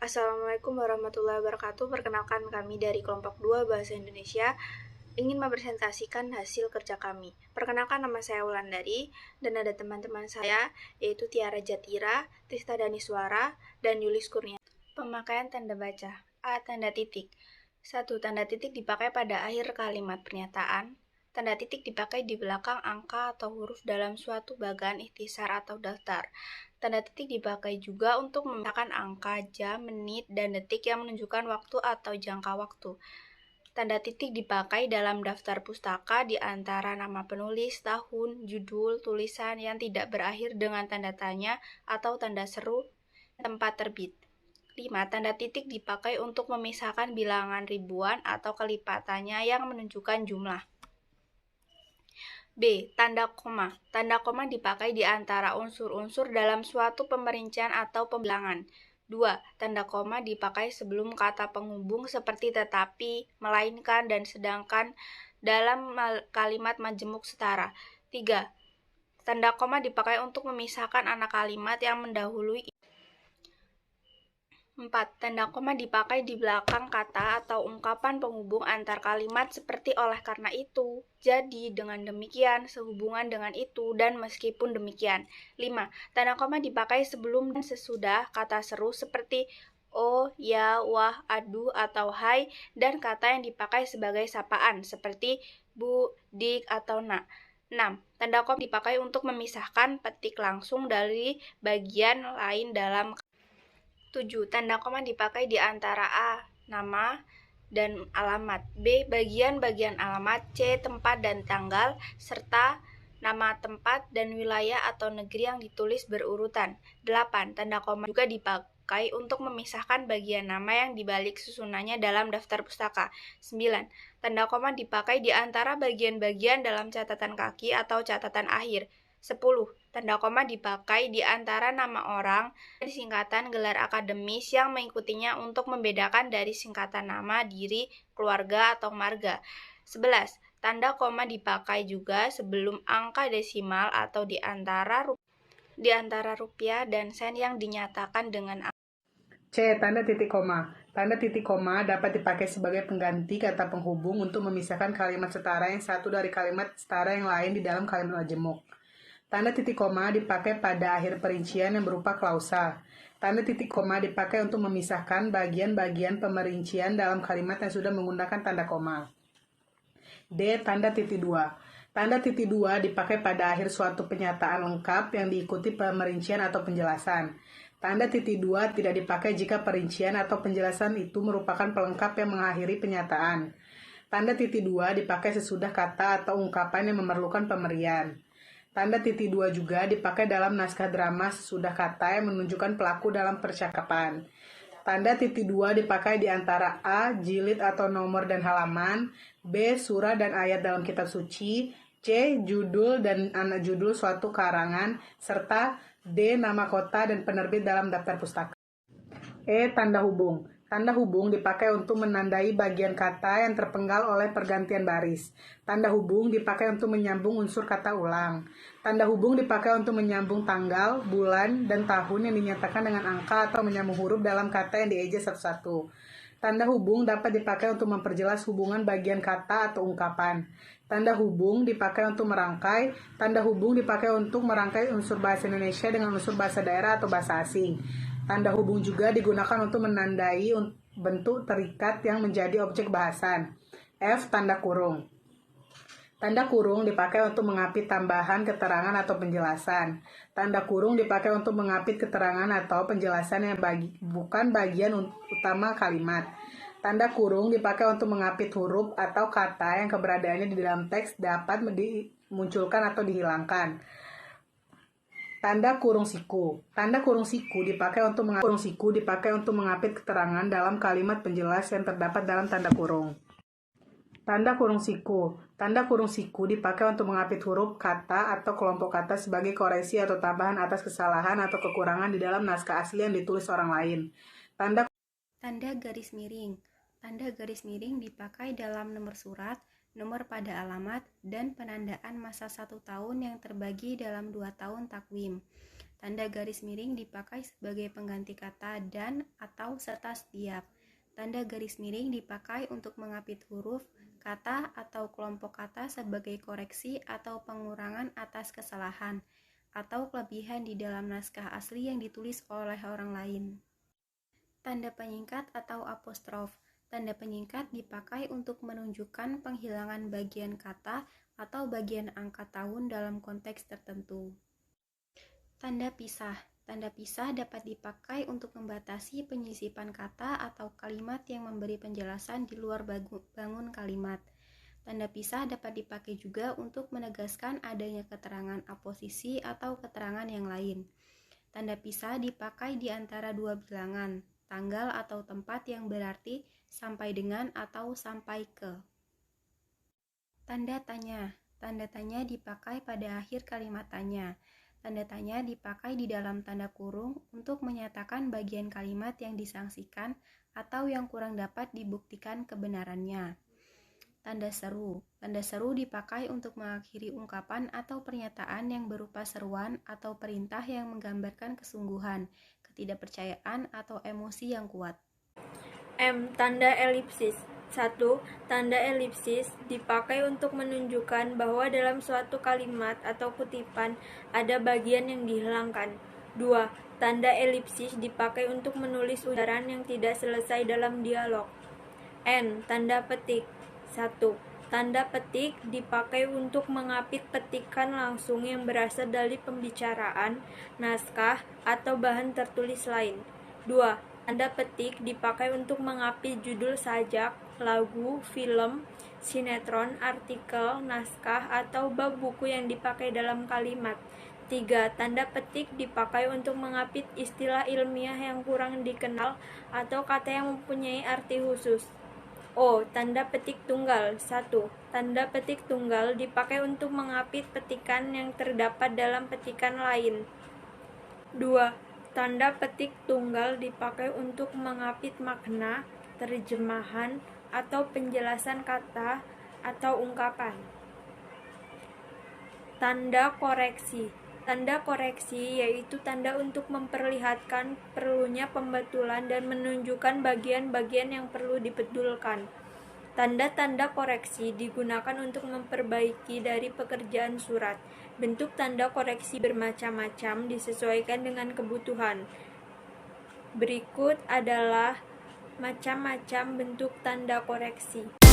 Assalamualaikum warahmatullahi wabarakatuh. Perkenalkan, kami dari kelompok 2 Bahasa Indonesia ingin mempresentasikan hasil kerja kami. Perkenalkan, nama saya Wulandari dan ada teman-teman saya yaitu Tiara Jatira, Tista Daniswara, dan Yulis Kurnia. Pemakaian tanda baca. A. Tanda titik. 1. Tanda titik dipakai pada akhir kalimat pernyataan. Tanda titik dipakai di belakang angka atau huruf dalam suatu bagan ikhtisar atau daftar. Tanda titik dipakai juga untuk memisahkan angka, jam, menit, dan detik yang menunjukkan waktu atau jangka waktu. Tanda titik dipakai dalam daftar pustaka di antara nama penulis, tahun, judul, tulisan yang tidak berakhir dengan tanda tanya atau tanda seru, tempat terbit. 5. Tanda titik dipakai untuk memisahkan bilangan ribuan atau kelipatannya yang menunjukkan jumlah. B. Tanda koma. Tanda koma dipakai di antara unsur-unsur dalam suatu pemerincian atau pembilangan. 2. Tanda koma dipakai sebelum kata penghubung seperti tetapi, melainkan, dan sedangkan dalam kalimat majemuk setara. 3. Tanda koma dipakai untuk memisahkan anak kalimat yang mendahului. 4. Tanda koma dipakai di belakang kata atau ungkapan penghubung antar kalimat seperti oleh karena itu, jadi, dengan demikian, sehubungan dengan itu, dan meskipun demikian. 5. Tanda koma dipakai sebelum dan sesudah kata seru seperti oh, ya, wah, aduh, atau hai, dan kata yang dipakai sebagai sapaan seperti bu, dik, atau nak. 6. Tanda koma dipakai untuk memisahkan petik langsung dari bagian lain dalam 7. Tanda koma dipakai di antara A. Nama dan alamat, B. Bagian-bagian alamat, C. Tempat dan tanggal, serta nama tempat dan wilayah atau negeri yang ditulis berurutan. 8. Tanda koma juga dipakai untuk memisahkan bagian nama yang dibalik susunannya dalam daftar pustaka. 9. Tanda koma dipakai di antara bagian-bagian dalam catatan kaki atau catatan akhir. 10. Tanda koma dipakai di antara nama orang dan singkatan gelar akademis yang mengikutinya untuk membedakan dari singkatan nama, diri, keluarga, atau marga. 11. Tanda koma dipakai juga sebelum angka desimal atau di antara rupiah dan sen yang dinyatakan dengan angka. C. Tanda titik koma. Tanda titik koma dapat dipakai sebagai pengganti kata penghubung untuk memisahkan kalimat setara yang satu dari kalimat setara yang lain di dalam kalimat majemuk. Tanda titik koma dipakai pada akhir perincian yang berupa klausa. Tanda titik koma dipakai untuk memisahkan bagian-bagian pemerincian dalam kalimat yang sudah menggunakan tanda koma. D. Tanda titik dua. Tanda titik dua dipakai pada akhir suatu pernyataan lengkap yang diikuti pemerincian atau penjelasan. Tanda titik dua tidak dipakai jika perincian atau penjelasan itu merupakan pelengkap yang mengakhiri pernyataan. Tanda titik dua dipakai sesudah kata atau ungkapan yang memerlukan pemberian. Tanda titik dua juga dipakai dalam naskah drama sesudah kata yang menunjukkan pelaku dalam percakapan. Tanda titik dua dipakai di antara A. Jilid atau nomor dan halaman, B. Surah dan ayat dalam kitab suci, C. Judul dan anak judul suatu karangan, serta D. Nama kota dan penerbit dalam daftar pustaka. E. Tanda hubung. Tanda hubung dipakai untuk menandai bagian kata yang terpenggal oleh pergantian baris. Tanda hubung dipakai untuk menyambung unsur kata ulang. Tanda hubung dipakai untuk menyambung tanggal, bulan, dan tahun yang dinyatakan dengan angka atau menyambung huruf dalam kata yang dieja satu-satu. Tanda hubung dapat dipakai untuk memperjelas hubungan bagian kata atau ungkapan. Tanda hubung dipakai untuk merangkai. Tanda hubung dipakai untuk merangkai unsur bahasa Indonesia dengan unsur bahasa daerah atau bahasa asing. Tanda hubung juga digunakan untuk menandai bentuk terikat yang menjadi objek bahasan. F. Tanda kurung. Tanda kurung dipakai untuk mengapit tambahan keterangan atau penjelasan. Tanda kurung dipakai untuk mengapit keterangan atau penjelasan yang bukan bagian utama kalimat. Tanda kurung dipakai untuk mengapit huruf atau kata yang keberadaannya di dalam teks dapat dimunculkan atau dihilangkan. Tanda kurung siku. Tanda kurung siku dipakai untuk mengapit keterangan dalam kalimat penjelas yang terdapat dalam tanda kurung. Tanda kurung siku. Tanda kurung siku dipakai untuk mengapit huruf, kata, atau kelompok kata sebagai koreksi atau tambahan atas kesalahan atau kekurangan di dalam naskah asli yang ditulis orang lain. Tanda garis miring. Tanda garis miring dipakai dalam nomor surat, nomor pada alamat, dan penandaan masa 1 tahun yang terbagi dalam 2 tahun takwim. Tanda garis miring dipakai sebagai pengganti kata dan atau serta setiap. Tanda garis miring dipakai untuk mengapit huruf, kata, atau kelompok kata sebagai koreksi atau pengurangan atas kesalahan atau kelebihan di dalam naskah asli yang ditulis oleh orang lain. Tanda penyingkat atau apostrof. Tanda penyingkat dipakai untuk menunjukkan penghilangan bagian kata atau bagian angka tahun dalam konteks tertentu. Tanda pisah. Tanda pisah dapat dipakai untuk membatasi penyisipan kata atau kalimat yang memberi penjelasan di luar bangun kalimat. Tanda pisah dapat dipakai juga untuk menegaskan adanya keterangan aposisi atau keterangan yang lain. Tanda pisah dipakai di antara dua bilangan, tanggal atau tempat yang berarti sampai dengan atau sampai ke. Tanda tanya. Tanda tanya dipakai pada akhir kalimat tanya. Tanda tanya dipakai di dalam tanda kurung untuk menyatakan bagian kalimat yang disangsikan atau yang kurang dapat dibuktikan kebenarannya. Tanda seru. Tanda seru dipakai untuk mengakhiri ungkapan atau pernyataan yang berupa seruan atau perintah yang menggambarkan kesungguhan, ketidakpercayaan, atau emosi yang kuat. M. Tanda elipsis. 1. Tanda elipsis dipakai untuk menunjukkan bahwa dalam suatu kalimat atau kutipan ada bagian yang dihilangkan. 2. Tanda elipsis dipakai untuk menulis ujaran yang tidak selesai dalam dialog. N. Tanda petik. 1. Tanda petik dipakai untuk mengapit petikan langsung yang berasal dari pembicaraan, naskah, atau bahan tertulis lain. 2. Tanda petik dipakai untuk mengapit judul sajak, lagu, film, sinetron, artikel, naskah, atau bab buku yang dipakai dalam kalimat. 3. Tanda petik dipakai untuk mengapit istilah ilmiah yang kurang dikenal atau kata yang mempunyai arti khusus. O. Tanda petik tunggal. 1. Tanda petik tunggal dipakai untuk mengapit petikan yang terdapat dalam petikan lain. 2. Tanda petik tunggal dipakai untuk mengapit makna, terjemahan, atau penjelasan kata atau ungkapan. Tanda koreksi. Tanda koreksi yaitu tanda untuk memperlihatkan perlunya pembetulan dan menunjukkan bagian-bagian yang perlu dibetulkan. Tanda-tanda koreksi digunakan untuk memperbaiki dari pekerjaan surat. Bentuk tanda koreksi bermacam-macam disesuaikan dengan kebutuhan. Berikut adalah macam-macam bentuk tanda koreksi.